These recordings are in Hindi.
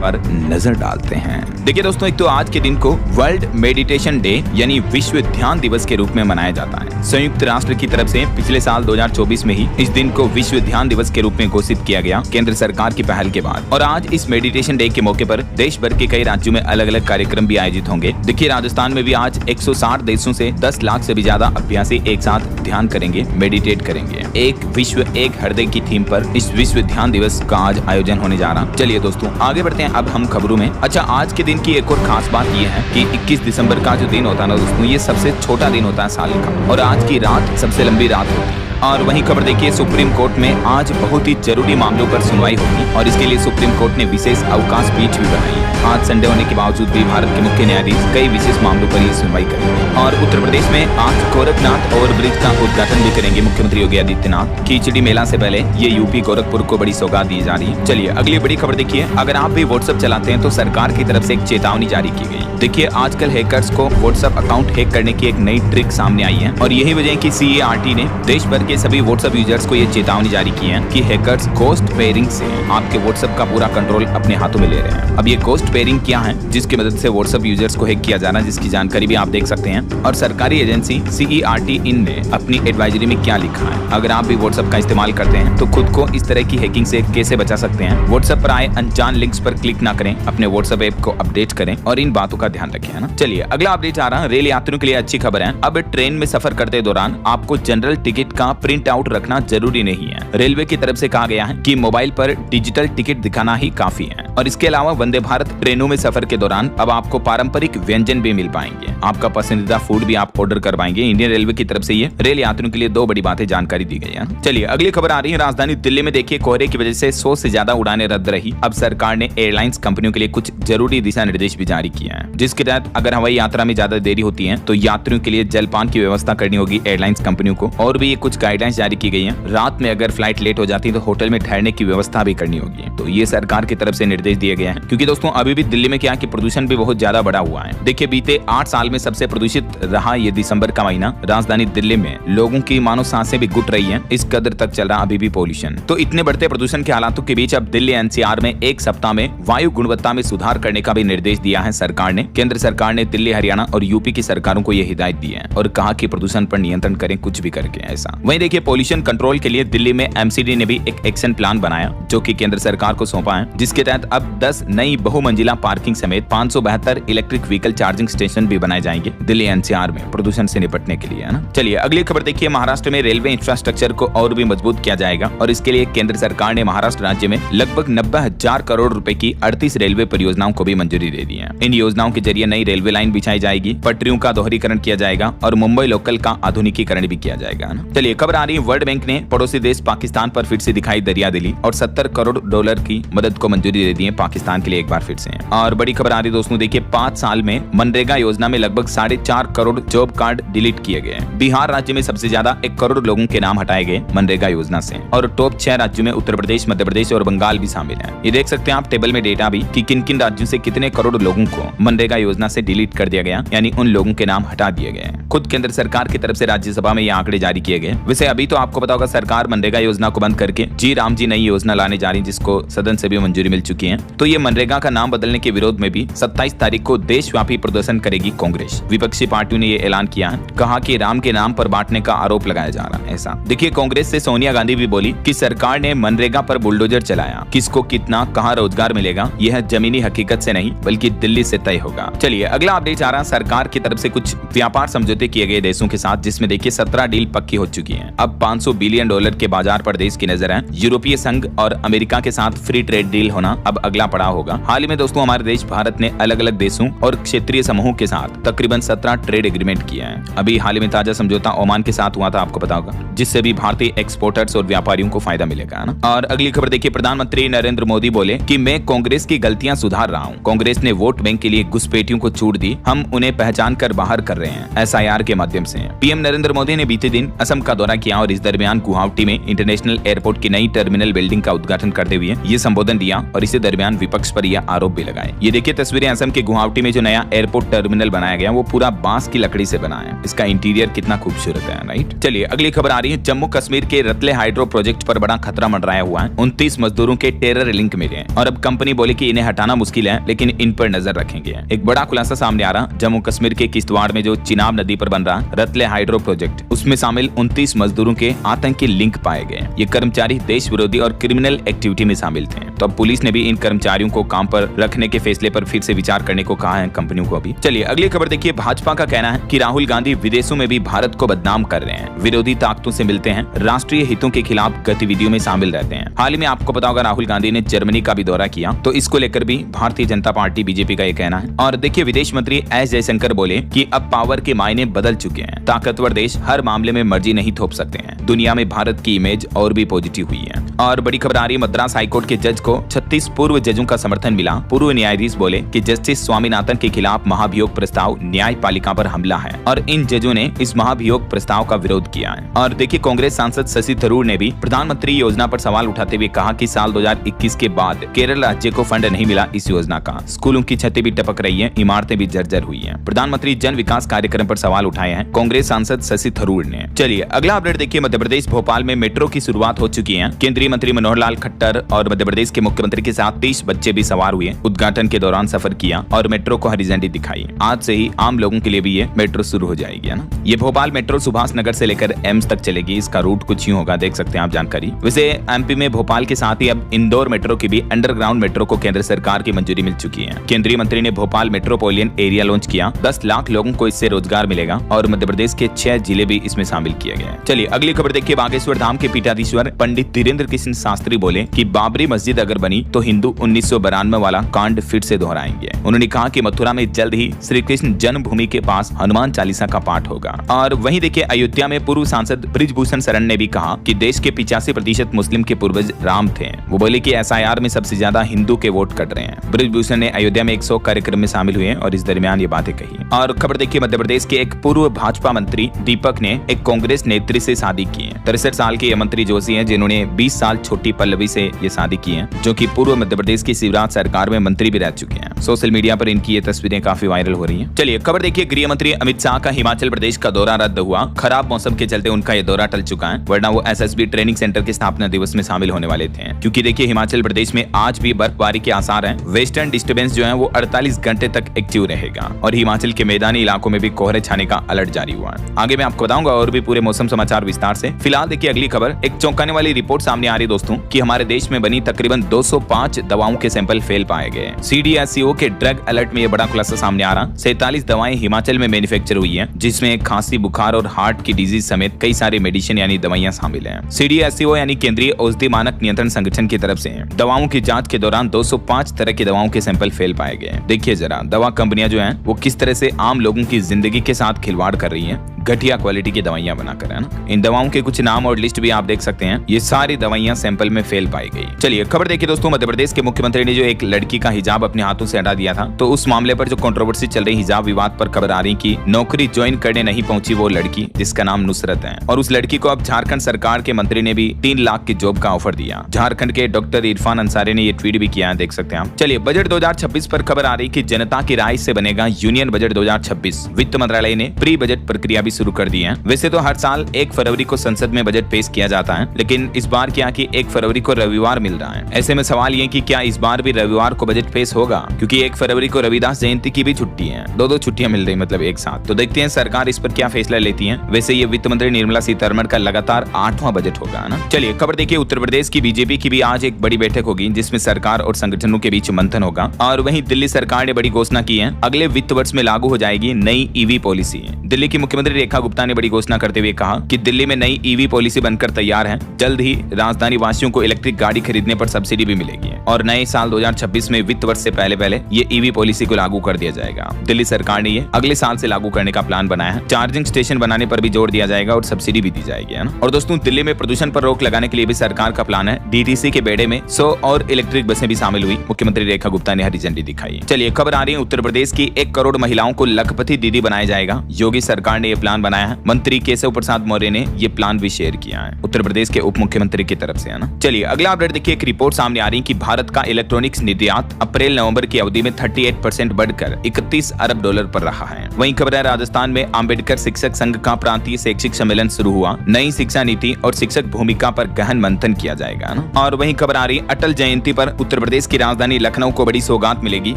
पर नजर डालते हैं। देखिए दोस्तों, एक तो आज के दिन को वर्ल्ड मेडिटेशन डे यानी विश्व ध्यान दिवस के रूप में मनाया जाता है। संयुक्त राष्ट्र की तरफ से पिछले साल 2024 में ही इस दिन को विश्व ध्यान दिवस के रूप में घोषित किया गया, केंद्र सरकार की पहल के बाद। और आज इस मेडिटेशन डे के मौके पर देश भर के कई राज्यों में अलग अलग कार्यक्रम भी आयोजित होंगे। देखिए राजस्थान में भी आज 160 देशों से 10 लाख से भी ज्यादा अभ्यासी एक साथ ध्यान करेंगे, मेडिटेट करेंगे। एक विश्व एक हृदय की थीम पर इस विश्व ध्यान दिवस का आज आयोजन होने जा रहा। चलिए दोस्तों आगे बढ़ते हैं अब हम खबरों में। अच्छा, आज के दिन की एक और खास बात यह है कि 21 दिसंबर का जो दिन होता है ना दोस्तों, ये सबसे छोटा दिन होता है साल का, और आज की रात सबसे लंबी रात होती है। और वहीं खबर देखिए, सुप्रीम कोर्ट में आज बहुत ही जरूरी मामलों पर सुनवाई होगी और इसके लिए सुप्रीम कोर्ट ने विशेष अवकाश पीठ भी बनाई है। आज संडे होने के बावजूद भी भारत के मुख्य न्यायाधीश कई विशेष मामलों पर ये सुनवाई करेंगे। और उत्तर प्रदेश में आज गोरखनाथ ओवरब्रिज का उद्घाटन भी करेंगे मुख्यमंत्री योगी आदित्यनाथ। खिचड़ी मेला से पहले ये यूपी गोरखपुर को बड़ी सौगात दी जा रही है। चलिए अगली बड़ी खबर देखिए, अगर आप भी व्हाट्सएप चलाते हैं तो सरकार की तरफ से एक चेतावनी जारी की गई। देखिए आजकल हैकर्स को व्हाट्सएप अकाउंट हैक करने की एक नई ट्रिक सामने आई है और यही वजह है कि CERT ने देश भर के सभी व्हाट्सएप यूजर्स को ये चेतावनी जारी की है कि हैकर्स घोस्ट पेयरिंग से आपके व्हाट्सएप का पूरा कंट्रोल अपने हाथों में ले रहे हैं। अब ये घोस्ट पेयरिंग क्या है जिसकी मदद से व्हाट्सएप यूजर्स को हैक किया जा रहा है, जिसकी जानकारी भी आप देख सकते हैं। और सरकारी एजेंसी CERT इन ने अपनी एडवाइजरी में क्या लिखा है, अगर आप भी व्हाट्सएप का इस्तेमाल करते हैं तो खुद को इस तरह की हैकिंग से कैसे बचा सकते हैं। व्हाट्सएप पर आए अनजान लिंक्स पर क्लिक ना करें, अपने व्हाट्सएप ऐप को अपडेट करें और इन बातों का ध्यान रखें, है ना। चलिए अगला अपडेट आ रहा है रेल यात्रियों के लिए अच्छी खबर है। अब ट्रेन में सफर करते दौरान आपको जनरल टिकट का प्रिंट आउट रखना जरूरी नहीं है। रेलवे की तरफ से कहा गया है कि मोबाइल पर डिजिटल टिकट दिखाना ही काफी है। और इसके अलावा वंदे भारत ट्रेनों में सफर के दौरान अब आपको पारंपरिक व्यंजन भी मिल पाएंगे, आपका पसंदीदा फूड भी आप ऑर्डर कर पाएंगे। इंडियन रेलवे की तरफ से ये रेल यात्रियों के लिए दो बड़ी बातें जानकारी दी गई है। चलिए अगली खबर आ रही है, राजधानी दिल्ली में देखिए कोहरे की वजह से 100 से ज्यादा उड़ानें रद्द रही। अब सरकार ने एयरलाइंस कंपनियों के लिए कुछ जरूरी दिशा निर्देश भी जारी किए हैं, जिसके तहत अगर हवाई यात्रा में ज्यादा देरी होती है तो यात्रियों के लिए जलपान की व्यवस्था करनी होगी एयरलाइंस कंपनियों को। और भी ये कुछ गाइडलाइंस जारी की गई है। रात में अगर फ्लाइट लेट हो जाती है तो होटल में ठहरने की व्यवस्था भी करनी होगी। तो ये सरकार की तरफ से निर्देश दिए गए हैं, क्योंकि दोस्तों अभी भी दिल्ली में क्या कि प्रदूषण भी बहुत ज्यादा बढ़ा हुआ है। देखिए बीते 8 साल में सबसे प्रदूषित रहा ये दिसंबर का महीना। राजधानी दिल्ली में लोगों की मानो सांसें भी घुट रही है, इस कदर तक चल रहा अभी भी पोल्यूशन। तो इतने बढ़ते प्रदूषण के हालातों के बीच अब दिल्ली NCR में एक सप्ताह में वायु गुणवत्ता में सुधार करने का भी निर्देश दिया है सरकार ने। केंद्र सरकार ने दिल्ली, हरियाणा और यूपी की सरकारों को यह हिदायत दी है और कहा कि प्रदूषण पर नियंत्रण करें कुछ भी करके ऐसा। वहीं देखिए पोल्यूशन कंट्रोल के लिए दिल्ली में MCD ने भी एक एक्शन प्लान बनाया जो कि केंद्र सरकार को सौंपा है, जिसके तहत अब 10 नई बहुमंजिला पार्किंग समेत 572 इलेक्ट्रिक व्हीकल चार्जिंग स्टेशन भी बनाए जाएंगे दिल्ली NCR में प्रदूषण से निपटने के लिए, है ना। चलिए अगली खबर देखिए, महाराष्ट्र में रेलवे इंफ्रास्ट्रक्चर को और भी मजबूत किया जाएगा और इसके लिए केंद्र सरकार ने महाराष्ट्र राज्य में लगभग 90,000 करोड़ रुपए की 38 रेलवे परियोजनाओं को भी मंजूरी दे दी है। इन योजनाओं के जरिए नई रेलवे लाइन बिछाई जाएगी, पटरियों का दोहरीकरण किया जाएगा और मुंबई लोकल का आधुनिकीकरण भी किया जाएगा। चलिए खबर आ रही है, वर्ल्ड बैंक ने पड़ोसी देश पाकिस्तान पर फिर से दिखाई दरियादिली और 70 करोड़ डॉलर की मदद को मंजूरी दे दी है पाकिस्तान के लिए एक बार फिर से। और बड़ी खबर आ रही है दोस्तों, देखिए 5 साल में मनरेगा योजना में लगभग 4.5 करोड़ जॉब कार्ड डिलीट किए गए। बिहार राज्य में सबसे ज्यादा 1 करोड़ लोगों के नाम हटाए गए मनरेगा योजना से और टॉप 6 राज्यों में उत्तर प्रदेश, मध्य प्रदेश और बंगाल भी शामिल है। ये देख सकते हैं आप टेबल में डेटा भी कि किन किन राज्यों से कितने करोड़ लोगों को मनरेगा योजना से डिलीट कर दिया गया, यानी उन लोगों के नाम हटा दिए गए। खुद केंद्र सरकार की तरफ से राज्यसभा में ये आंकड़े जारी किए गए। वैसे अभी तो आपको पता होगा सरकार मनरेगा योजना को बंद करके जी राम जी नई योजना लाने जा रही, जिसको सदन से भी मंजूरी मिल चुकी है। तो ये मनरेगा का नाम बदलने के विरोध में भी 27 तारीख को देशव्यापी प्रदर्शन करेगी कांग्रेस। विपक्षी पार्टियों ने ये ऐलान किया है, कहा कि राम के नाम पर बांटने का आरोप लगाया जा रहा है ऐसा। देखिए कांग्रेस से सोनिया गांधी भी बोली कि सरकार ने मनरेगा पर बुलडोजर चलाया, किसको कितना कहां रोजगार मिलेगा यह जमीनी हकीकत से नहीं बल्कि दिल्ली से तय होगा। चलिए अगला अपडेट आ रहा है, सरकार की तरफ से कुछ व्यापार समझौते किए गए देशों के साथ, जिसमें देखिए 17 डील पक्की हो चुकी है। अब $500 बिलियन के बाजार पर देश की नजर है। यूरोपीय संघ और अमेरिका के साथ फ्री ट्रेड डील होना अब अगला पड़ाव होगा। हाल ही में दोस्तों हमारे देश भारत ने अलग अलग देशों और क्षेत्रीय समूहों के साथ तकरीबन 17 ट्रेड एग्रीमेंट किए हैं। अभी हाल ही में ताजा समझौता ओमान के साथ हुआ था, आपको पता होगा, जिससे भी भारतीय एक्सपोर्टर्स और व्यापारियों को फायदा मिलेगा ना। और अगली खबर देखिए, प्रधानमंत्री नरेंद्र मोदी बोले कि मैं कांग्रेस की गलतियां सुधार रहा हूं। कांग्रेस ने वोट बैंक के लिए घुसपैठियों को छूट दी, हम उन्हें पहचान कर बाहर कर रहे हैं SIR के माध्यम से। पीएम नरेंद्र मोदी ने बीते दिन असम का दौरा किया और इस दरमियान गुवाहाटी में इंटरनेशनल एयरपोर्ट की नई टर्मिनल बिल्डिंग का उद्घाटन करते हुए ये संबोधन दिया और इसी दरमियान विपक्ष पर यह आरोप भी लगाए। ये देखिए तस्वीरें असम के गुवाहाटी में जो नया एयरपोर्ट टर्मिनल बनाया गया वो पूरा बांस की लकड़ी से बना है। इसका इंटीरियर कितना खूबसूरत है, राइट। चलिए अगली खबर आ रही है। जम्मू कश्मीर के रतले हाइड्रो प्रोजेक्ट पर बड़ा खतरा मंडराया हुआ है। 29 मजदूरों के टेरर लिंक मिले हैं और अब कंपनी बोले कि इन्हें हटाना मुश्किल है, लेकिन इन पर नजर रखेंगे। एक बड़ा खुलासा सामने आ रहा, जम्मू कश्मीर के किश्तवाड़ में जो चिनाब नदी पर बन रहा रतले हाइड्रो प्रोजेक्ट, उसमें शामिल 29 मजदूरों के आतंकी लिंक पाए गए। ये कर्मचारी देश विरोधी और क्रिमिनल एक्टिविटी में शामिल थे। तो अब पुलिस ने भी इन कर्मचारियों को काम पर रखने के फैसले पर फिर से विचार करने को कहा है कंपनियों को अभी। चलिए अगली खबर देखिए। भाजपा का कहना है कि राहुल गांधी विदेशों में भी भारत को बदनाम कर रहे हैं, विरोधी ताकतों से मिलते हैं, राष्ट्रीय हितों के खिलाफ गतिविधियों में शामिल रहते हैं। हाल ही में आपको पता होगा राहुल गांधी ने जर्मनी का भी दौरा किया, तो इसको लेकर भी भारतीय जनता पार्टी बीजेपी का ये कहना है। और देखिए विदेश मंत्री एस जयशंकर बोले कि अब पावर के मायने बदल चुके हैं, ताकतवर देश हर मामले में मर्जी नहीं थोप सकते हैं। दुनिया में भारत की इमेज और भी पॉजिटिव हुई है। और बड़ी खबर आ रही है, मद्रास हाईकोर्ट के जज को 36 पूर्व जजों का समर्थन मिला। पूर्व न्यायाधीश बोले कि जस्टिस स्वामीनाथन के खिलाफ महाभियोग प्रस्ताव न्यायपालिका पर हमला है और इन जजों ने इस महाभियोग प्रस्ताव का विरोध किया है। और देखिए कांग्रेस सांसद शशि थरूर ने भी प्रधानमंत्री योजना पर सवाल उठाते हुए कहा कि साल 2021 के बाद केरल राज्य को फंड नहीं मिला इस योजना का। स्कूलों की छतें भी टपक रही है, इमारतें भी जर्जर हुई है। प्रधानमंत्री जन विकास कार्यक्रम पर सवाल उठाए हैं कांग्रेस सांसद शशि थरूर ने। चलिए अगला अपडेट देखिए। मध्य प्रदेश भोपाल में मेट्रो की शुरुआत हो चुकी है। केंद्रीय मंत्री मनोहर लाल खट्टर और मध्य प्रदेश के मुख्यमंत्री के साथ 30 बच्चे भी सवार हुए। उद्घाटन के दौरान सफर किया और मेट्रो को हरी झंडी दिखाई। आज से ही आम लोगों के लिए भी ये मेट्रो शुरू हो जाएगी, है ना। ये भोपाल मेट्रो सुभाष नगर से लेकर एम्स तक चलेगी। इसका रूट कुछ यूं होगा, देख सकते हैं आप जानकारी। वैसे एमपी में भोपाल के साथ ही अब इंदौर मेट्रो की भी अंडरग्राउंड मेट्रो को केंद्र सरकार की मंजूरी मिल चुकी है। केंद्रीय मंत्री ने भोपाल मेट्रोपोलियन एरिया लॉन्च किया। 10 लाख लोगों को इससे रोजगार मिलेगा और मध्य प्रदेश के 6 जिले भी इसमें शामिल किए गए। चलिए अगली खबर देखिए। बागेश्वर धाम के पीठाधीश्वर पंडित धीरेन्द्र कृष्ण शास्त्री बोले कि बाबरी मस्जिद अगर बनी तो हिंदू 1992 वाला कांड फिर से दोहराएंगे। उन्होंने कहा कि मथुरा में जल्द ही श्री कृष्ण जन्मभूमि के पास हनुमान चालीसा का पाठ होगा। और वहीं देखिए अयोध्या में पूर्व सांसद बृजभूषण शरण ने भी कहा कि देश के 85% मुस्लिम के पूर्वज राम थे। वो बोले कि एसआईआर में सबसे ज्यादा हिंदू के वोट कट रहे हैं। बृजभूषण ने अयोध्या में 100 कार्यक्रम में शामिल हुए और इस दरमियान ये बातें कही। और खबर देखिए मध्य प्रदेश के एक पूर्व भाजपा मंत्री दीपक ने एक कांग्रेस नेत्री से शादी की है। 63 साल के मंत्री जोशी हैं जिन्होंने 20 साल छोटी पल्लवी से ये शादी की है, जो कि पूर्व मध्य प्रदेश की शिवराज सरकार में मंत्री भी रह चुके हैं। सोशल मीडिया पर इनकी ये तस्वीरें काफी वायरल हो रही हैं। चलिए खबर देखिए। गृह मंत्री अमित शाह का हिमाचल प्रदेश का दौरा रद्द हुआ। खराब मौसम के चलते उनका ये दौरा टल चुका है, वरना वो एसएसबी ट्रेनिंग सेंटर के स्थापना दिवस में शामिल होने वाले थे। क्योंकि देखिए हिमाचल प्रदेश में आज भी बर्फबारी के आसार हैं। वेस्टर्न डिस्टर्बेंस जो है वो 48 घंटे तक एक्टिव रहेगा और हिमाचल के मैदानी इलाकों में भी कोहरे छाने का अलर्ट जारी हुआ है। आगे मैं आपको बताऊंगा और भी पूरे मौसम समाचार विस्तार से। फिलहाल देखिए अगली खबर। एक चौंकाने वाली रिपोर्ट सामने आ रही दोस्तों कि हमारे देश में बनी तकरीबन 205 दवाओं के सैंपल फेल पाए गए। CDSCO के ड्रग अलर्ट में ये बड़ा खुलासा सामने आ रहा। 47 दवाएं हिमाचल में मैन्युफैक्चर हुई हैं, जिसमें खांसी, बुखार और हार्ट की डिजीज समेत कई सारे मेडिसिन यानी दवाइयां शामिल हैं। CDSCO यानी केंद्रीय औषधि मानक नियंत्रण संगठन की तरफ से दवाओं की जांच के दौरान 205 तरह की दवाओं के सैंपल फेल पाए गए। देखिए जरा दवा कंपनियां जो हैं वो किस तरह से आम लोगों की जिंदगी के साथ खिलवाड़ कर रही हैं, घटिया क्वालिटी की दवाइयां बनाकर, है ना। इन दवाओं के कुछ नाम और लिस्ट भी आप देख सकते हैं। ये सारी दवाइयां सैंपल में फेल पाई गई। चलिए खबर देखिए दोस्तों। मध्य प्रदेश के मुख्यमंत्री ने जो एक लड़की का हिजाब अपने हाथों से हटा दिया था, तो उस मामले पर जो कंट्रोवर्सी चल रही हिजाब विवाद पर खबर आ रही कि नौकरी ज्वाइन करने नहीं पहुंची वो लड़की जिसका नाम नुसरत है, और उस लड़की को अब झारखंड सरकार के मंत्री ने भी 3 लाख की जॉब का ऑफर दिया। झारखंड के डॉक्टर इरफान अंसारी ने ये ट्वीट भी किया है, देख सकते हैं आप। चलिए बजट 2026 पर खबर आ रही कि जनता की राय से बनेगा यूनियन बजट 2026। वित्त मंत्रालय ने प्री बजट प्रक्रिया भी शुरू कर दी है। वैसे तो हर साल 1 फरवरी को संसद में बजट पेश किया जाता है, लेकिन इस बार क्या कि 1 फरवरी को रविवार मिल रहा है। ऐसे में सवाल ये कि क्या इस बार भी रविवार को बजट पेश होगा, क्योंकि 1 फरवरी को रविदास जयंती की भी छुट्टी है। दो छुट्टियां मिल रही मतलब एक साथ। तो देखते हैं सरकार इस पर क्या फैसला लेती है। वैसे ये वित्त मंत्री निर्मला सीतारमण का लगातार 8वां बजट होगा ना। चलिए खबर देखिए। उत्तर प्रदेश की बीजेपी की भी आज एक बड़ी बैठक होगी, जिसमें सरकार और संगठनों के बीच मंथन होगा। और वहीं दिल्ली सरकार ने बड़ी घोषणा की है, अगले वित्त वर्ष में लागू हो जाएगी नई ईवी पॉलिसी। दिल्ली की मुख्यमंत्री रेखा गुप्ता ने बड़ी घोषणा करते हुए कहा कि दिल्ली में नई ईवी पॉलिसी बनकर तैयार है। जल्द ही राजधानी वासियों को इलेक्ट्रिक गाड़ी खरीदने पर सब्सिडी भी मिलेगी और नए साल 2026 में वित्त वर्ष से पहले ये ईवी पॉलिसी को लागू कर दिया जाएगा। दिल्ली सरकार ने ये अगले साल से लागू करने का प्लान बनाया है। चार्जिंग स्टेशन बनाने पर भी जोर दिया जाएगा और सब्सिडी भी दी जाएगी, है ना। और दोस्तों दिल्ली में प्रदूषण पर रोक लगाने के लिए भी सरकार का प्लान है। DTC के बेड़े में 100 और इलेक्ट्रिक बसें भी शामिल हुई। मुख्यमंत्री रेखा गुप्ता ने हरी झंडी दिखाई। चलिए खबर आ रही है उत्तर प्रदेश की 1 करोड़ महिलाओं को लखपति दीदी बनाया जाएगा। योगी सरकार ने यह प्लान बनाया है। मंत्री केशव प्रसाद मौर्य ने ये प्लान भी शेयर किया है उत्तर प्रदेश के उप मुख्यमंत्री की तरफ से, है ना। चलिए अगला अपडेट देखिए। एक रिपोर्ट सामने आ रही है कि भारत का इलेक्ट्रॉनिक्स निर्यात अप्रैल नवंबर की अवधि में 38% बढ़कर 31 अरब डॉलर पर रहा है। वहीं खबर है राजस्थान में अम्बेडकर शिक्षक संघ का प्रांतीय शैक्षिक सम्मेलन शुरू हुआ। नई शिक्षा नीति और शिक्षक भूमिका पर गहन मंथन किया जाएगा ना। और वहीं खबर आ रही अटल जयंती पर उत्तर प्रदेश की राजधानी लखनऊ को बड़ी सौगात मिलेगी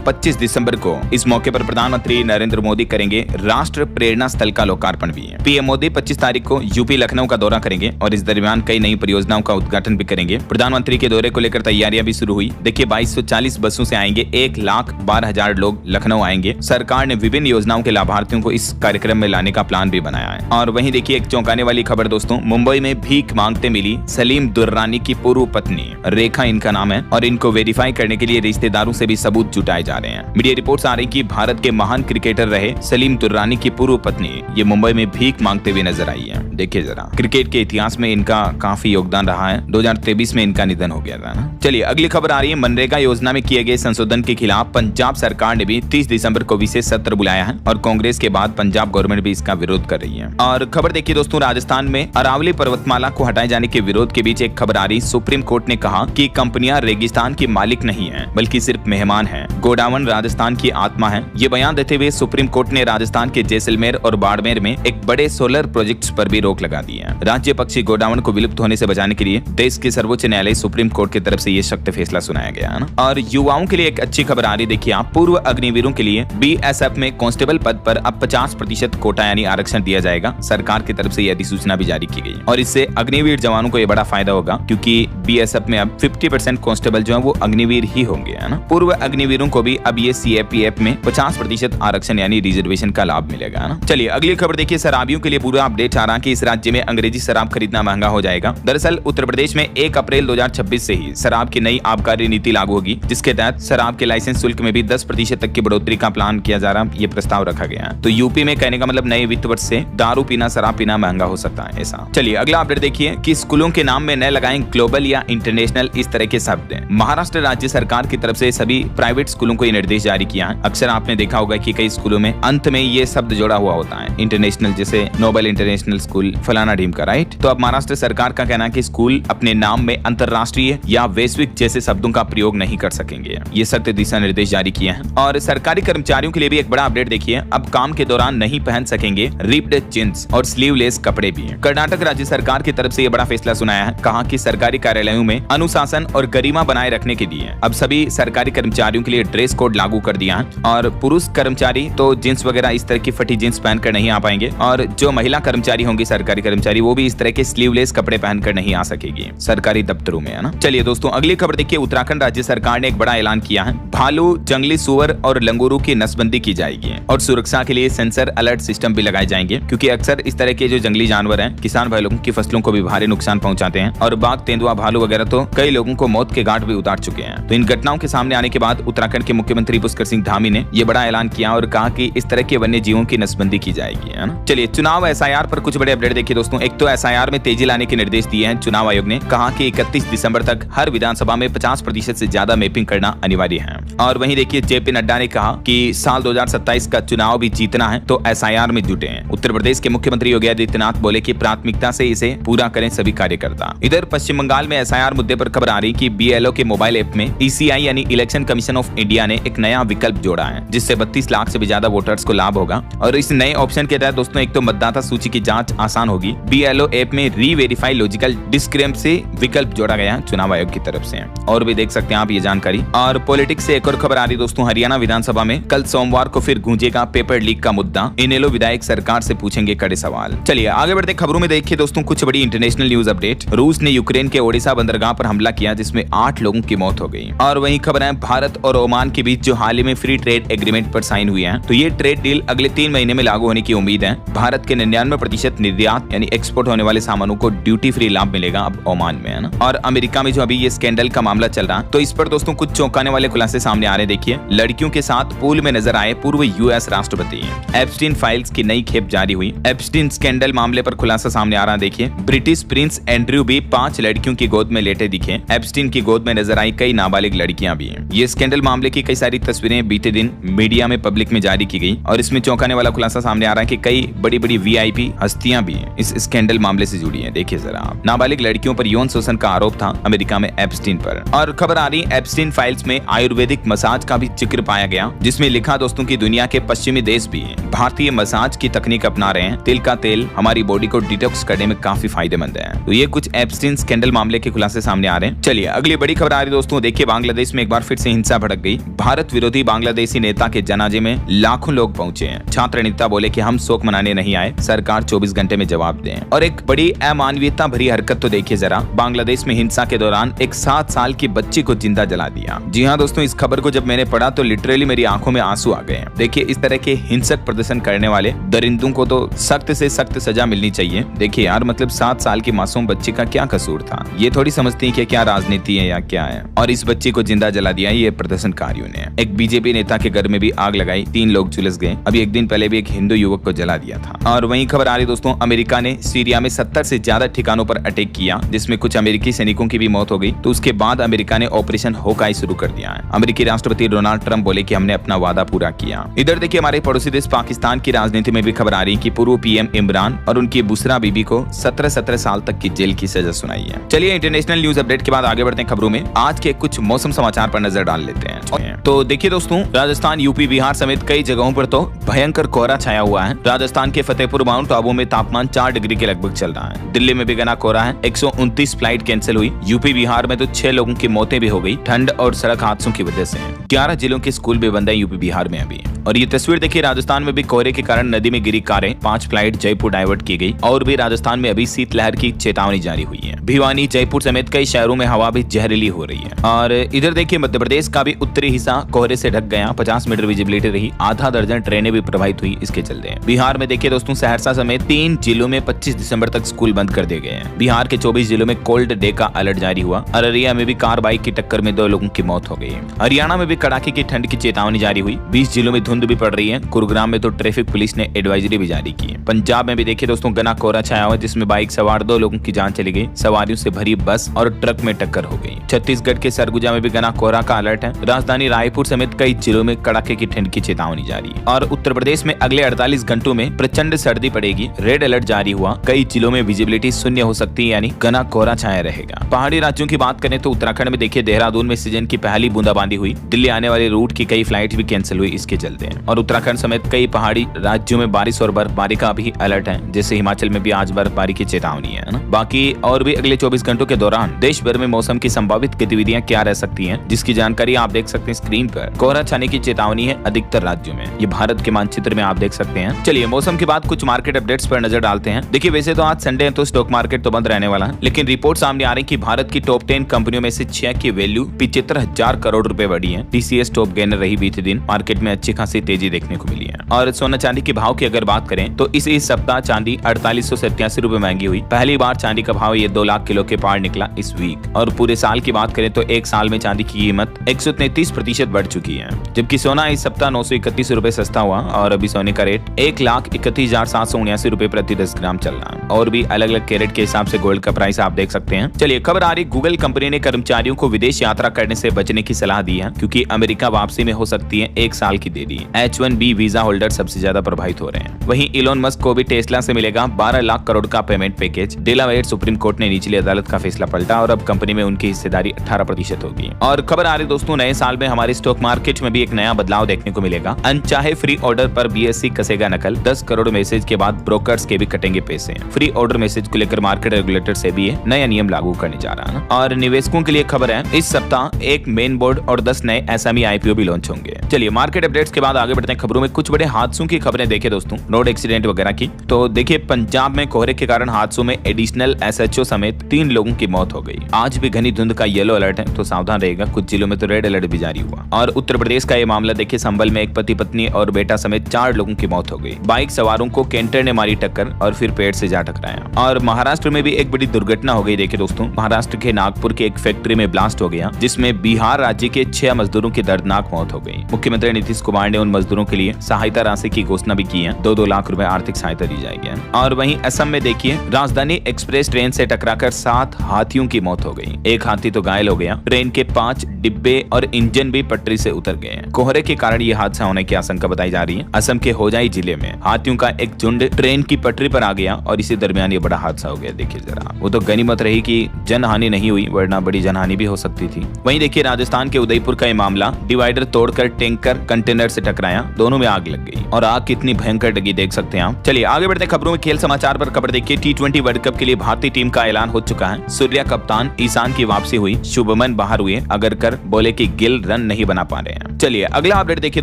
25 दिसंबर को। इस मौके पर प्रधानमंत्री नरेंद्र मोदी करेंगे राष्ट्र प्रेरणा स्थल का लोकार्पण भी है। पीएम मोदी 25 तारीख को यूपी लखनऊ का दौरा करेंगे और इस दरमियान कई नई परियोजनाओं का उद्घाटन भी करेंगे। प्रधानमंत्री के दौरे को लेकर तैयारियां भी शुरू हुई। देखिए 2240 बसों से आएंगे 1,12,000 लोग लखनऊ आएंगे। सरकार ने विभिन्न योजनाओं के लाभार्थियों को इस कार्यक्रम में लाने का प्लान भी बनाया है। और वहीं देखिए एक चौंकाने वाली खबर दोस्तों, मुंबई में भीख मांगते मिली सलीम दुर्रानी की पूर्व पत्नी, रेखा इनका नाम है, और इनको वेरीफाई करने के लिए रिश्तेदारों से भी सबूत जुटाए जा रहे हैं। मीडिया रिपोर्ट्स आ रही कि भारत के महान क्रिकेटर रहे सलीम दुर्रानी की पूर्व पत्नी ये मुंबई में भीख मांगते हुए नजर आई है। देखिए जरा, क्रिकेट के इतिहास में इनका काफी योगदान रहा है। 2023 में इनका निधन हो गया था ना। चलिए अगली खबर आ रही है, मनरेगा योजना में किए गए संशोधन के खिलाफ पंजाब सरकार ने भी 30 दिसंबर को विशेष सत्र बुलाया है और कांग्रेस के बाद पंजाब गवर्नमेंट भी इसका विरोध कर रही है। और खबर देखिए दोस्तों, राजस्थान में अरावली पर्वतमाला को हटाए जाने के विरोध के बीच एक खबर आ रही, सुप्रीम कोर्ट ने कहा कि कंपनियां रेगिस्तान की मालिक नहीं है बल्कि सिर्फ मेहमान हैं। गोडावण राजस्थान की आत्मा है। ये बयान देते हुए सुप्रीम कोर्ट ने राजस्थान के जैसलमेर और बाड़मेर में एक बड़े सोलर प्रोजेक्ट्स पर भी रोक लगा दी है। राज्य पक्षी गोडावण को विलुप्त होने से बचाने के लिए देश के सर्वोच्च न्यायालय सुप्रीम कोर्ट की तरफ से ये सख्त फैसला सुनाया गया है ना। और युवाओं के लिए एक अच्छी खबर आ रही, देखिए आप, पूर्व अग्निवीरों के लिए बीएसएफ में कांस्टेबल पद पर अब 50% कोटा यानी आरक्षण दिया जाएगा। सरकार की तरफ से यह अधिसूचना भी जारी की गई और इससे अग्निवीर जवानों को यह बड़ा फायदा होगा क्योंकि बीएसएफ में अब 50% कांस्टेबल जो है वो अग्निवीर ही होंगे, है ना। पूर्व अग्निवीरों को भी अब ये सीएपीएफ में 50% आरक्षण यानी रिजर्वेशन का लाभ मिलेगा, है ना। चलिए अगली खबर देखिए, शराबियों के लिए पूरा अपडेट आ रहा कि इस राज्य में अंग्रेजी शराब खरीदना महंगा हो जाएगा। दरअसल उत्तर प्रदेश में 1 अप्रैल 2026 से ही शराब की नई आबकारी नीति लागू होगी, जिसके तहत शराब के लाइसेंस शुल्क में भी 10% तक की बढ़ोतरी का प्लान किया जा रहा, ये प्रस्ताव रखा गया है। तो यूपी में कहने का मतलब नए वित्त वर्ष से दारू पीना, शराब पीना महंगा हो सकता है ऐसा। चलिए अगला अपडेट देखिए कि स्कूलों के नाम में न लगाएं ग्लोबल या इंटरनेशनल इस तरह के शब्द। महाराष्ट्र राज्य सरकार की तरफ से सभी प्राइवेट स्कूलों को ये निर्देश जारी किया है। अक्सर आपने देखा होगा कि कई स्कूलों में अंत में ये शब्द जोड़ा हुआ होता है, इंटरनेशनल, जैसे नोबल इंटरनेशनल स्कूल फलाना ढीम का, राइट। तो अब महाराष्ट्र सरकार का कहना है कि स्कूल अपने नाम में अंतरराष्ट्रीय या वैश्विक जैसे शब्दों का प्रयोग नहीं कर सकेंगे। ये सख्त दिशा निर्देश जारी किए हैं। और सरकारी कर्मचारियों के लिए भी एक बड़ा अपडेट देखिए, अब काम के दौरान नहीं पहन सकेंगे रिप्ड जींस और स्लीवलेस कपड़े भी। कर्नाटक राज्य सरकार की तरफ से ये बड़ा फैसला सुनाया है। कहा कि सरकारी कार्यालयों में अनुशासन और गरिमा बनाए रखने के लिए अब सभी सरकारी कर्मचारियों के लिए ड्रेस कोड लागू कर दिया है। और पुरुष कर्मचारी तो जींस वगैरह इस तरह की फटी जींस पहनकर नहीं आ पाएंगे और जो महिला कर्मचारी होंगी, सरकारी कर्मचारी, वो भी इस तरह के स्लीवलेस कपड़े पहनकर नहीं आ सकेगी सरकारी दफ्तरों में, है ना। चलिए दोस्तों अगली खबर देखिए, उत्तराखंड राज्य सरकार ने एक बड़ा ऐलान किया है। भालू, जंगली सुअर और लंगूरों की नसबंदी की जाएगी और सुरक्षा के लिए सेंसर अलर्ट सिस्टम भी लगाए जाएंगे क्योंकि अक्सर इस तरह के जो जंगली जानवर हैं किसान भाई लोगों की फसलों को भी भारी नुकसान पहुंचाते हैं और बाघ, तेंदुआ, भालू वगैरह तो कई लोगों को मौत के घाट भी उतार चुके हैं। तो इन घटनाओं के सामने आने के बाद उत्तराखंड के मुख्यमंत्री पुष्कर सिंह धामी ने यह बड़ा ऐलान किया और कहा कि इस तरह के वन्य जीवों की नसबंदी की जाएगी, है ना। चलिए चुनाव एसआईआर पर कुछ बड़े अपडेट देखिए दोस्तों। एक तो एसआईआर में तेजी लाने के निर्देश दिए हैं चुनाव आयोग ने। कहा कि 31 दिसंबर तक हर विधानसभा में 50% से ज्यादा मैपिंग करना अनिवार्य है। और वहीं देखिए जेपी नड्डा ने कहा कि साल 2027 का चुनाव भी जीतना है तो एसआईआर में जुटे हैं। उत्तर प्रदेश के मुख्यमंत्री योगी आदित्यनाथ बोले कि प्राथमिकता से इसे पूरा करें सभी कार्यकर्ता। इधर पश्चिम बंगाल में एसआईआर मुद्दे पर खबर आ रही कि बीएलओ के मोबाइल ऐप में ईसीआई यानी इलेक्शन कमीशन ऑफ इंडिया ने एक नया विकल्प जोड़ा है जिससे 32 लाख से भी ज्यादा वोटर्स को लाभ होगा। और इस नए ऑप्शन के तहत दोस्तों एक तो मतदाता सूची की जांच आसान होगी। बीएलओ ऐप में री-वेरीफाई लॉजिकल डिस्क्रिपेंसी विकल्प जोड़ा गया चुनाव आयोग की तरफ से। और भी देख सकते हैं आप ये जानकारी। और पॉलिटिक्स से एक और खबर आ रही दोस्तों, हरियाणा विधानसभा में कल सोमवार को फिर गूंजेगा पेपर लीक का मुद्दा। इनेलो विधायक सरकार से पूछेंगे कड़े सवाल। चलिए आगे बढ़ते खबरों में देखिए दोस्तों कुछ बड़ी इंटरनेशनल न्यूज अपडेट। रूस ने यूक्रेन के ओडिशा बंदरगाह पर हमला किया जिसमें 8 लोगों की मौत हो गई। और वहीं खबर है भारत और ओमान के बीच जो हाल ही में फ्री ट्रेड एग्रीमेंट पर साइन हुई है तो ये ट्रेड डील अगले 3 महीने में लागू होने की उम्मीद है। भारत के 99% निर्यात निर्यात यानी एक्सपोर्ट होने वाले सामानों को ड्यूटी फ्री लाभ मिलेगा अब ओमान में, है ना। और अमेरिका में जो अभी ये स्कैंडल का मामला चल रहा है, तो इस पर दोस्तों कुछ चौंकाने वाले खुलासे सामने आ रहे हैं। देखिए, लड़कियों के साथ पूल में नजर आए पूर्व यूएस राष्ट्रपति। एप्स्टीन फाइल्स की नई खेप जारी हुई। एप्स्टीन स्कैंडल मामले पर खुलासा सामने आ रहा है। देखिए, ब्रिटिश प्रिंस एंड्रयू भी 5 लड़कियों की गोद में लेटे दिखे। एप्स्टीन की गोद में नजर आई कई नाबालिग लड़कियां भी हैं। ये स्कैंडल मामले की कई सारी तस्वीरें बीते दिन मीडिया में पब्लिक में जारी की गई और इसमें चौंकाने वाला खुलासा सामने आ रहा है कि कई बड़ी बड़ी वीआईपी हस्तियां भी इस स्कैंडल मामले से जुड़ी हैं। देखिए जरा आप, नाबालिग लड़कियों पर यौन शोषण का आरोप था अमेरिका में एप्स्टीन पर। और खबर आ रही, एप्स्टीन फाइल्स में आयुर्वेदिक मसाज का भी जिक्र पाया गया, जिसमें लिखा दोस्तों की दुनिया के पश्चिमी देश भी भारतीय मसाज की तकनीक अपना रहे हैं। तिल का तेल हमारी बॉडी को डिटॉक्स करने में काफी फायदेमंद है। तो ये कुछ एप्स्टीन स्कैंडल मामले के खुलासे सामने आ रहे हैं। चलिए अगली बड़ी खबर आ रही दोस्तों, देखिए बांग्लादेश में एक बार फिर से हिंसा भड़क गई। भारत विरोधी बांग्लादेशी नेता के जनाजे में लाखों लोग पहुंचे हैं। छात्र नेता बोले कि हम शोक मनाने नहीं आए, सरकार 24 घंटे में जवाब दे। और एक बड़ी अमानवीयता भरी हरकत तो देखिए जरा, बांग्लादेश में हिंसा के दौरान एक 7 साल की बच्ची को जिंदा जला दिया। जी हाँ दोस्तों, इस खबर को जब मैंने पढ़ा तो लिटरली मेरी आंखों में आंसू आ गए। देखिए, इस तरह के हिंसक प्रदर्शन करने वाले दरिंदों को तो सख्त से सख्त सजा मिलनी चाहिए। देखिए यार, मतलब 7 साल की मासूम बच्ची का क्या कसूर था? ये थोड़ी समझती है कि क्या राजनीति है या क्या है। और इस बच्ची को जिंदा जला दिया ये प्रदर्शनकारियों ने। एक बीजेपी नेता के घर में भी आग लगाई, 3 लोग झुलस गए। अभी एक दिन पहले भी एक हिंदू युवक को जला दिया था। और वहीं खबर आ रही दोस्तों, अमेरिका ने सीरिया में 70 से ज्यादा ठिकानों पर अटैक किया, जिसमें कुछ अमेरिकी सैनिकों की भी मौत हो गई। तो उसके बाद अमेरिका ने ऑपरेशन होकाई शुरू कर दिया है। अमेरिकी राष्ट्रपति डोनाल्ड ट्रंप बोले कि हमने अपना वादा पूरा किया। इधर देखिए, हमारे पड़ोसी देश पाकिस्तान की राजनीति में भी खबर आ रही कि पूर्व पीएम इमरान और उनकी बुशरा बीबी को 17 साल तक की जेल की सजा सुनाई है। चलिए इंटरनेशनल न्यूज अपडेट के बाद आगे बढ़ते हैं खबरों में। आज के कुछ मौसम समाचार पर नजर डाल लेते हैं। तो देखिए दोस्तों, राजस्थान, यूपी, बिहार समेत कई जगहों पर तो भयंकर कोहरा छाया हुआ है। राजस्थान के फतेहपुर माउंट आबू में तापमान 4 डिग्री के लगभग चल रहा है। दिल्ली में भी घना कोहरा है, 129 फ्लाइट कैंसिल हुई। यूपी बिहार में तो 6 लोगों की मौतें भी हो गई ठंड और सड़क हादसों की वजह से। 11 जिलों के स्कूल भी बंद है यूपी बिहार में अभी। और ये तस्वीर देखिए, राजस्थान में भी कोहरे के कारण नदी में गिरी कारें, 5 फ्लाइट जयपुर डाइवर्ट की गई। और भी राजस्थान में अभी शीतलहर की चेतावनी जारी हुई है। भिवानी, जयपुर समेत कई शहरों में हवा भी जहरीली हो रही है। और इधर देखिए, मध्य प्रदेश का भी उत्तरी हिस्सा कोहरे से ढक गया, 50 मीटर विजिबिलिटी रही। आधा दर्जन ट्रेनें भी प्रभावित हुई इसके चलते। बिहार में देखिए दोस्तों, सहरसा समेत 3 जिलों में 25 दिसंबर तक स्कूल बंद कर दिए गए हैं। बिहार के 24 जिलों में कोल्ड डे का अलर्ट जारी हुआ। अररिया में भी कार बाइक की टक्कर में 2 लोगों की मौत हो गई। हरियाणा में भी कड़ाके की ठंड की चेतावनी जारी हुई। 20 जिलों में धुंध भी पड़ रही है। गुरुग्राम में तो ट्रैफिक पुलिस ने एडवाइजरी भी जारी की है। पंजाब में भी देखिए दोस्तों, घना कोहरा छाया हुआ, जिसमें बाइक सवार 2 लोगों की जान चली गई। सवारियों से भरी बस और ट्रक में टक्कर हो गई। छत्तीसगढ़ के सरगुजा में भी घना कोहरा का अलर्ट है। राजधानी रायपुर समेत कई जिलों में कड़ाके की ठंड की चेतावनी जारी है। और उत्तर प्रदेश में अगले 48 घंटों में प्रचंड सर्दी पड़ेगी। रेड अलर्ट जारी हुआ। कई जिलों में विजिबिलिटी शून्य हो सकती है, यानी घना कोहरा छाया रहेगा। पहाड़ी राज्यों की बात करें तो उत्तराखंड में देखिए, देहरादून में सीजन की पहली बूंदाबांदी हुई। दिल्ली आने वाले रूट की कई फ्लाइट भी कैंसिल हुई इसके चलते। और उत्तराखंड समेत कई पहाड़ी राज्यों में बारिश और बर्फबारी का भी अलर्ट है, जैसे हिमाचल में भी आज बर्फबारी की चेतावनी है ना। बाकी और भी अगले 24 घंटों के दौरान देश भर में मौसम की संभावित गतिविधियां क्या रह सकती हैं, जिसकी जानकारी आप देख सकते हैं स्क्रीन पर। कोहरा छाने की चेतावनी है अधिकतर राज्यों में, ये भारत के मानचित्र में आप देख सकते हैं। चलिए मौसम के बाद कुछ मार्केट अपडेट्स पर नजर डालते हैं। देखिए, वैसे तो आज संडे है तो स्टॉक मार्केट तो बंद रहने वाला है, लेकिन रिपोर्ट सामने आ रही कि भारत की टॉप 10 कंपनियों में से 6 की वैल्यू 75,000 करोड़ रुपए बढ़ी है। टीसीएस टॉप गेनर रही बीते दिन। मार्केट में अच्छी खासी तेजी देखने को मिली है। और सोना चांदी के भाव की अगर बात करें तो इस सप्ताह चांदी 4887 रुपए महंगी हुई। पहली बार चांदी का भाव ये 2 लाख किलो के पार निकला इस वीक। और पूरे साल की बात करें तो एक साल में चांदी की कीमत 133% बढ़ चुकी है, जबकि सोना इस सप्ताह 931 रुपए सस्ता हुआ। और अभी सोने का रेट 1,31,779 रुपए प्रति 10 ग्राम चल रहा है। और भी अलग अलग कैरेट के हिसाब से गोल्ड का प्राइस आप देख सकते हैं। चलिए खबर आ रही, गूगल कंपनी ने कर्मचारियों को विदेश यात्रा करने से बचने की सलाह दी है, क्योंकि अमेरिका वापसी में हो सकती है 1 साल की देरी। H1B वीजा होल्डर सबसे ज्यादा प्रभावित हो रहे हैं। वहीं इलोन मस्क को भी टेस्ला से मिलेगा 12 लाख करोड़ का payment package. Delaware supreme court ने निचली अदालत का फैसला पलटा और अब कंपनी में उनकी हिस्सेदारी 18% होगी। और खबर आ रही दोस्तों, नए साल में हमारे स्टॉक मार्केट में भी एक नया बदलाव देखने को मिलेगा। अनचाहे फ्री ऑर्डर पर BSE कसेगा नकल। 10 करोड़ मैसेज के बाद ब्रोकर्स के भी कटेंगे पैसे। फ्री ऑर्डर मैसेज को लेकर मार्केट रेगुलेटर से भी नया नियम लागू करने जा रहा है। और निवेशकों के लिए खबर है, इस सप्ताह एक मेन बोर्ड और 10 नए SME IPO भी लॉन्च होंगे। चलिए मार्केट अपडेट्स के बाद आगे बढ़ते हैं खबरों में। कुछ बड़े हादसों की खबरें देखें दोस्तों, रोड एक्सीडेंट वगैरह की। तो देखिए, पंजाब में कोहरे के कारण हादसों में एडिशनल SHO समेत समेत 3 लोगों की मौत हो गई। आज भी घनी धुंध का येलो अलर्ट है, तो सावधान रहेगा। कुछ जिलों में तो रेड अलर्ट भी जारी हुआ। और उत्तर प्रदेश का ये मामला देखिए, संभल में एक पति पत्नी और बेटा समेत 4 लोगों की मौत हो गई। बाइक सवारों को कैंटर ने मारी टक्कर और फिर पेड़ से जा टकराया। और महाराष्ट्र में भी एक बड़ी दुर्घटना हो गई। देखिए दोस्तों, महाराष्ट्र के नागपुर के एक फैक्ट्री में ब्लास्ट हो गया, जिसमें बिहार राज्य के 6 मजदूरों की दर्दनाक मौत हो गई। मुख्यमंत्री नीतीश कुमार ने उन मजदूरों के लिए सहायता राशि की घोषणा भी की है। 2-2 लाख रुपए आर्थिक सहायता दी जाएगी। और वहीं असम में देखिए, राजधानी एक्सप्रेस ट्रेन से टकराकर 7 हाथियों की मौत हो गई। एक हाथी तो घायल हो गया। ट्रेन के 5 डिब्बे और इंजन भी पटरी से उतर गए हैं। कोहरे के कारण यह हादसा होने की आशंका बताई जा रही है। असम के होजाई जिले में हाथियों का एक झुंड ट्रेन की पटरी पर आ गया और इसी दरमियान ये बड़ा हादसा हो गया। देखिए जरा, वो तो गनीमत रही कि जनहानि नहीं हुई, वरना बड़ी जनहानि भी हो सकती थी। वहीं देखिए, राजस्थान के उदयपुर का ये मामला, डिवाइडर तोड़कर टैंकर कंटेनर से टकराया, दोनों में आग लग गई। और आग कितनी भयंकर लगी देख सकते हैं आप। चलिए आगे बढ़ते खबरों में। खेल समाचार पर खबर देखिए, T20 वर्ल्ड कप के लिए भारतीय टीम का ऐलान हो चुका है। सूर्या कप्तान, ईशान की वापसी हुई, शुभमन बाहर हुए, अगरकर बोले कि गिल रन नहीं बना पा रहे हैं। चलिए अगला अपडेट देखिए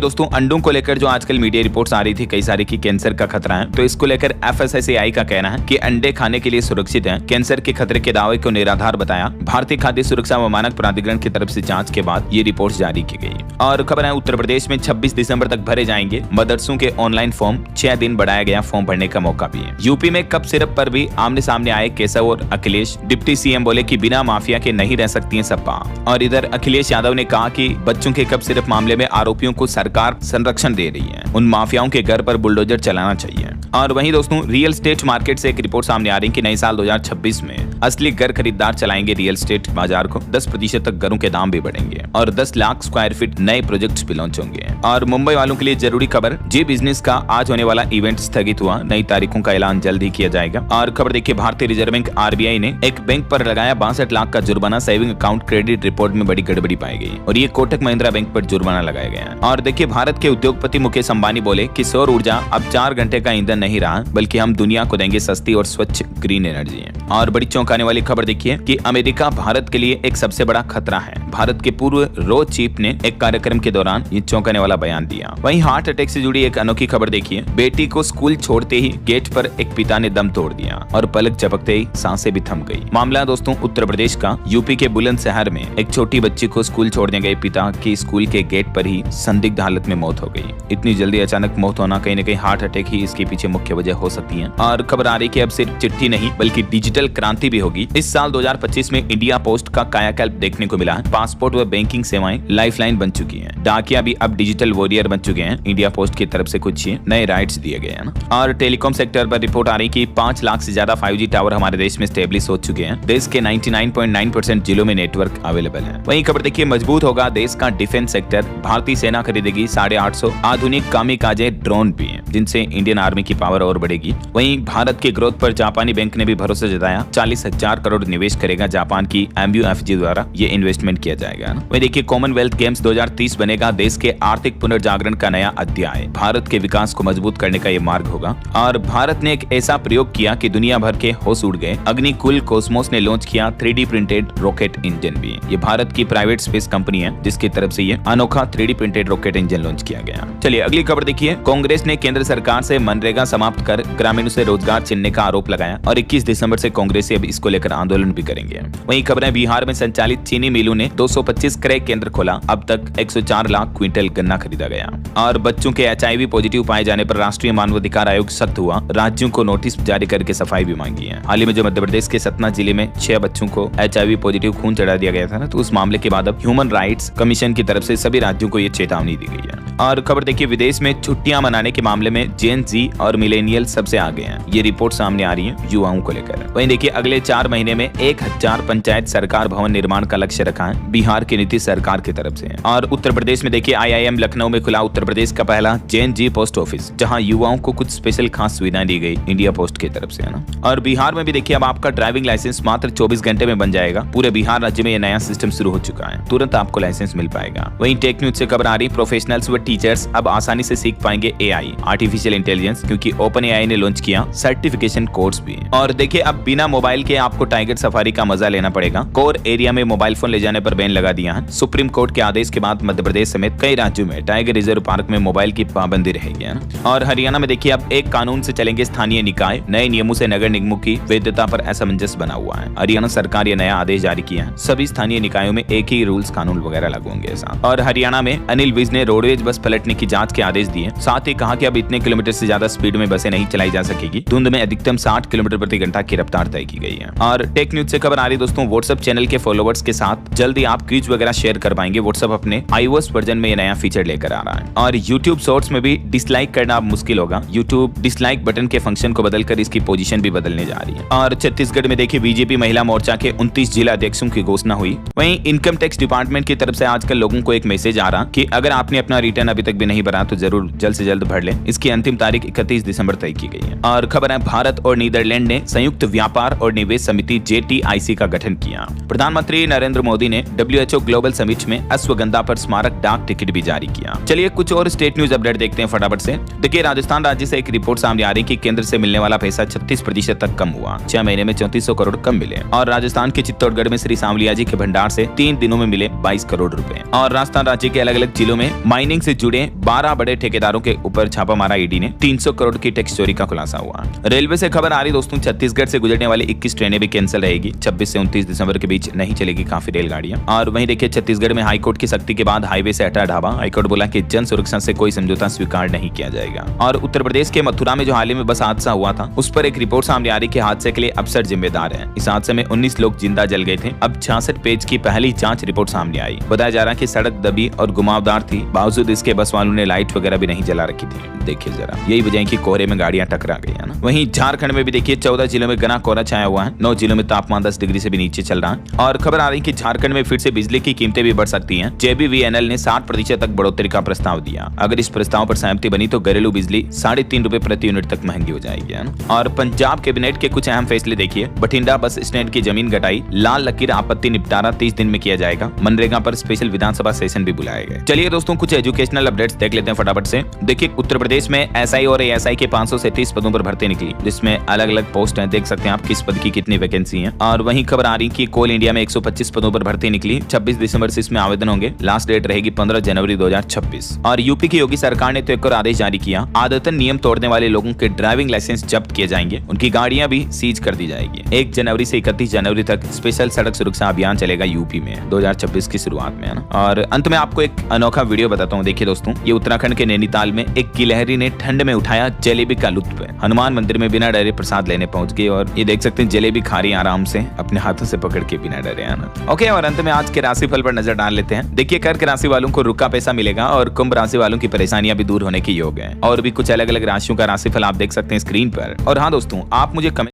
दोस्तों, अंडों को लेकर जो आजकल मीडिया रिपोर्ट्स आ रही थी कई सारी की कैंसर का खतरा है, तो इसको लेकर FSSAI का कहना है कि अंडे खाने के लिए सुरक्षित है। कैंसर के खतरे के दावे को निराधार बताया। भारतीय खाद्य सुरक्षा व मानक प्राधिकरण की तरफ से जांच के बाद ये रिपोर्ट जारी की गई। और खबर है, उत्तर प्रदेश में 26 दिसंबर तक भरे जाएंगे मदरसों के ऑनलाइन फॉर्म। 6 दिन बढ़ाया गया फॉर्म भरने का मौका भी है। यूपी में कप सिरप पर भी आमने सामने आए केशव और अखिलेश। डिप्टी CM बोले कि बिना माफिया के नहीं रह सकती है सपा। और इधर अखिलेश यादव ने कहा कि बच्चों के कप सिरप मामले में आरोपियों को सरकार संरक्षण दे रही है, उन माफियाओं के घर पर बुलडोजर चलाना चाहिए। और वहीं दोस्तों, रियल स्टेट मार्केट से एक रिपोर्ट सामने आ रही है कि नए साल 2026 में असली घर खरीदार चलाएंगे रियल स्टेट बाजार को। 10% तक घरों के दाम भी बढ़ेंगे और 10 लाख स्क्वायर फीट नए प्रोजेक्ट्स भी लॉन्च होंगे। और मुंबई वालों के लिए जरूरी खबर, जी बिजनेस का आज होने वाला इवेंट स्थगित हुआ। नई तारीखों का ऐलान जल्द ही किया जाएगा। और खबर देखिए, भारतीय रिजर्व बैंक RBI ने एक बैंक पर लगाया 62 लाख का जुर्माना। सेविंग अकाउंट क्रेडिट रिपोर्ट में बड़ी गड़बड़ी पाई गई और ये कोटक महिंद्रा बैंक पर जुर्माना लगाया गया। और देखिए, भारत के उद्योगपति मुकेश अंबानी बोले कि सौर ऊर्जा अब 4 घंटे का ईंधन नहीं रहा, बल्कि हम दुनिया को देंगे सस्ती और स्वच्छ ग्रीन एनर्जी। और बड़ी चौंकाने वाली खबर देखिए कि अमेरिका भारत के लिए एक सबसे बड़ा खतरा है। भारत के पूर्व रो चीफ ने एक कार्यक्रम के दौरान ये चौंकाने वाला बयान दिया। वहीं हार्ट अटैक से जुड़ी एक अनोखी खबर देखिए, बेटी को स्कूल छोड़ते ही गेट पर एक पिता ने दम तोड़ दिया और पलक झपकते ही सांसें भी थम गई। मामला दोस्तों उत्तर प्रदेश का, यूपी के बुलंदशहर में एक छोटी बच्ची को स्कूल छोड़ने गए पिता की स्कूल के गेट पर ही संदिग्ध हालत में मौत हो गई। इतनी जल्दी अचानक मौत होना, कहीं न कहीं हार्ट अटैक ही इसके पीछे मुख्य वजह हो सकती है। और खबर आ रही कि अब सिर्फ चिट्ठी नहीं बल्कि डिजिटल क्रांति भी होगी। इस साल 2025 में इंडिया पोस्ट का कायाकल्प देखने को मिला है। पासपोर्ट व बैंकिंग सेवाएं लाइफलाइन बन चुकी हैं। डाकिया भी अब डिजिटल वॉरियर बन चुके हैं। इंडिया पोस्ट की तरफ से कुछ नए राइट्स दिए गए हैं। और टेलीकॉम सेक्टर पर रिपोर्ट आ रही कि 5 लाख से ज्यादा 5G टावर हमारे देश में स्टेब्लिश हो चुके हैं। देश के 99.9% जिलों में नेटवर्क अवेलेबल है। वहीं खबर देखिए, मजबूत होगा देश का डिफेंस सेक्टर। भारतीय सेना खरीदेगी 850 आधुनिक कामिकाजे ड्रोन भी हैं, जिनसे इंडियन आर्मी की पावर और बढ़ेगी। वहीं भारत के ग्रोथ पर जापानी बैंक ने भी भरोसा जताया। 40,000 करोड़ निवेश करेगा जापान की MUFG द्वारा ये इन्वेस्टमेंट किया जाएगा। वहीं देखिए, कॉमनवेल्थ गेम्स 2030 बनेगा देश के आर्थिक पुनर्जागरण का नया अध्याय। भारत के विकास को मजबूत करने का ये मार्ग होगा। और भारत ने एक ऐसा प्रयोग किया कि दुनिया भर के होश उड़ गए। अग्निकुल कॉस्मोस ने लॉन्च किया 3D प्रिंटेड रॉकेट इंजन भी। ये भारत की प्राइवेट स्पेस कंपनी है, जिसकी तरफ से ये अनोखा 3D printed rocket engine launch किया गया। चलिए अगली खबर देखिए, कांग्रेस ने केंद्र सरकार से मनरेगा समाप्त कर ग्रामीणों से रोजगार छीनने का आरोप लगाया और 21 दिसंबर से कांग्रेसी अब इसको लेकर आंदोलन भी करेंगे। वहीं खबरें, बिहार में संचालित चीनी मिलों ने 225 क्रय केंद्र खोला। अब तक 104 लाख क्विंटल गन्ना खरीदा गया। और बच्चों के HIV पॉजिटिव पाए जाने पर राष्ट्रीय मानवाधिकार आयोग सख्त हुआ। राज्यों को नोटिस जारी करके सफाई भी मांगी है। हाल ही में जो मध्य प्रदेश के सतना जिले में 6 बच्चों को HIV पॉजिटिव खून चढ़ा दिया गया था ना, तो उस मामले के बाद अब ह्यूमन राइट्स कमीशन की तरफ से सभी राज्यों को ये चेतावनी दी गई है। और खबर देखिए, विदेश में छुट्टियां मनाने के मामले में जेन जी और मिलेनियल सबसे आगे हैं। ये रिपोर्ट सामने आ रही है युवाओं को लेकर। वहीं देखिए, अगले 4 महीने में 1000 पंचायत सरकार भवन निर्माण का लक्ष्य रखा है बिहार की नीतीश सरकार की तरफ से। और उत्तर प्रदेश में देखिए, IIM लखनऊ में खुला उत्तर प्रदेश का पहला जेन जी पोस्ट ऑफिस, जहां युवाओं को कुछ स्पेशल खास सुविधाएं दी गई इंडिया पोस्ट की तरफ से, है ना। और बिहार में भी देखिए, अब आपका ड्राइविंग लाइसेंस मात्र 24 घंटे में बन जाएगा। पूरे बिहार राज्य में यह नया सिस्टम शुरू हो चुका है, तुरंत आपको लाइसेंस मिल पाएगा। वहीं टेक न्यूज से खबर आ रही, प्रोफेशनल्स व टीचर्स अब आसानी से सीख पाएंगे AI आर्टिफिशियल इंटेलिजेंस, क्योंकि OpenAI ने लॉन्च किया सर्टिफिकेशन कोर्स भी। और देखिए, अब बिना मोबाइल के आपको टाइगर सफारी का मजा लेना पड़ेगा। कोर एरिया में मोबाइल फोन ले जाने पर बैन लगा दिया है। सुप्रीम कोर्ट के आदेश के बाद मध्य प्रदेश समेत कई राज्यों में टाइगर रिजर्व पार्क में मोबाइल की पाबंदी रहेगी। और हरियाणा में देखिए, अब एक कानून से चलेंगे स्थानीय निकाय। नए नियमों से नगर निगमों की वैधता पर असमंजस असमंजस बना हुआ है। हरियाणा सरकार ये नया आदेश जारी किया है, सभी स्थानीय निकायों में एक ही रूल्स कानून वगैरह लागू होंगे ऐसा। और हरियाणा में अनिल विज ने रोडवेज बस पलटने की जांच के आदेश दिए। साथ ही कहा कि अब इतने किलोमीटर से ज्यादा स्पीड में बसें नहीं चलाई जा सकेगी। धुंध में अधिकतम 60 किलोमीटर प्रति घंटा की रफ्तार तय की गई है। और टेक न्यूज से खबर आ रही दोस्तों, व्हाट्सएप चैनल के फॉलोवर्स के साथ जल्दी आप क्विज वगैरह शेयर कर पाएंगे। व्हाट्सएप अपने iOS वर्जन में ये नया फीचर लेकर आ रहा है। और यूट्यूब शॉर्ट्स में भी डिसलाइक करना अब मुश्किल होगा। यूट्यूब डिसलाइक बटन के फंक्शन को बदलकर इसकी पोजीशन भी बदलने जा रही है। और छत्तीसगढ़ में देखिए बीजेपी महिला मोर्चा के 29 जिला अध्यक्षों की घोषणा हुई। वहीं इनकम टैक्स डिपार्टमेंट की तरफ से आजकल लोगों को एक मैसेज आ रहा कि अगर आपने अपना रिटर्न अभी तक भी नहीं भरा तो जरूर जल्द से जल्द भर लें। इसकी अंतिम तारीख 31 दिसंबर तय की गई है। और खबर है भारत और नीदरलैंड ने संयुक्त व्यापार और निवेश समिति JTIC का गठन किया। प्रधानमंत्री नरेंद्र मोदी ने WHO ग्लोबल समिट में अश्वगंधा पर स्मारक डाक टिकट भी जारी किया। चलिए कुछ और स्टेट न्यूज अपडेट देखते हैं फटाफट से। देखिए राजस्थान राज्य से एक रिपोर्ट सामने आ रही कि केंद्र से मिलने वाला पैसा 36% तक कम हुआ। 6 महीने में 3400 करोड़ कम मिले। और राजस्थान के चित्तौड़गढ़ में श्री सांवलिया जी के भंडार से 3 दिनों में मिले 22 करोड़ रुपए। और राजस्थान राज्य के अलग अलग जिलों में माइनिंग से जुड़े 12 बड़े ठेकेदारों के ऊपर छापा मारा ईडी ने। 300 करोड़ की टैक्स चोरी का खुलासा हुआ। रेलवे से खबर आ रही दोस्तों, छत्तीसगढ़ से गुजरने वाली 21 ट्रेनें भी कैंसिल रहेगी। 26 से 29 दिसंबर के बीच नहीं चलेगी काफी रेलगाड़ियां। और वहीं देखिए छत्तीसगढ़ में हाईकोर्ट की सख्ती के बाद हाईवे से हटा ढाबा। हाईकोर्ट बोला कि जन सुरक्षा से कोई समझौता स्वीकार नहीं किया जाएगा। और उत्तर प्रदेश के मथुरा में जो हाल ही में बस हादसा हुआ था उस पर एक रिपोर्ट सामने आ रही कि हादसे के लिए अफसर जिम्मेदार है। इस हादसे में 19 लोग जिंदा जल गए थे। अब 66 पेज की पहली जांच रिपोर्ट सामने आई। बताया जा रहा है कि सड़क दबी और घुमावदार थी, बावजूद इसके बस वालों ने लाइट वगैरह भी नहीं जला रखी थी। देखिए जरा, यही वजह है कि कोहरे में गाड़ियां टकरा गई है ना। वहीं झारखंड में भी देखिए 14 जिलों में घना कोहरा छाया हुआ है। 9 जिलों में तापमान 10 डिग्री से भी नीचे चल रहा है। और खबर आ रही कि झारखंड में फिर से बिजली की कीमतें भी बढ़ सकती हैं। JBVNL ने 60% तक बढ़ोतरी का प्रस्ताव दिया। अगर इस प्रस्ताव पर सहमति बनी तो घरेलू बिजली 3.5 रुपए प्रति यूनिट तक महंगी हो जाएगी है ना। और पंजाब कैबिनेट के कुछ अहम फैसले देखिए। बठिंडा बस स्टैंड की जमीन घटाई। लाल लकीर आपत्ति निपटारा 30 दिन में किया जाएगा। मनरेगा पर स्पेशल विधानसभा सेशन भी बुलाए गए। चलिए दोस्तों कुछ एजुकेशनल अपडेट्स देख लेते हैं फटाफट से। देखिए उत्तर प्रदेश में SI और ASI के 537 पदों पर भर्ती निकली, जिसमें अलग अलग पोस्ट हैं। देख सकते हैं आप किस पद की कितनी वैकेंसी है। और वहीं खबर आ रही कि कोल इंडिया में 125 पदों पर भर्ती निकली। 26 दिसंबर से इसमें आवेदन होंगे। लास्ट डेट रहेगी 15 जनवरी 2026। और यूपी की योगी सरकार ने तो एक और आदेश जारी किया। आदतन नियम तोड़ने वाले लोगों के ड्राइविंग लाइसेंस जब्त किए जाएंगे। उनकी गाड़ियां भी सीज कर दी जाएगी। 1 जनवरी से 31 जनवरी तक स्पेशल सड़क सुरक्षा अभियान चलेगा यूपी में 2026 की शुरुआत में है ना। और अंत में आपको एक अनोखा वीडियो बताता हूँ। देखिए दोस्तों, ये उत्तराखंड के नैनीताल में एक गिलहरी ने ठंड में उठाया जलेबी का लुत्फ। हनुमान मंदिर में बिना डरे प्रसाद लेने पहुंच गई और ये देख सकते हैं जलेबी खा रही आराम से अपने हाथों से पकड़ के बिना डरे है ना। ओके, और अंत में आज के राशिफल पर नजर डाल लेते हैं। देखिए कर्क राशि वालों को रुका पैसा मिलेगा और कुंभ राशि वालों की परेशानियां भी दूर होने की योग है। और भी कुछ अलग अलग राशियों का राशिफल आप देख सकते हैं स्क्रीन पर। और हाँ दोस्तों, आप मुझे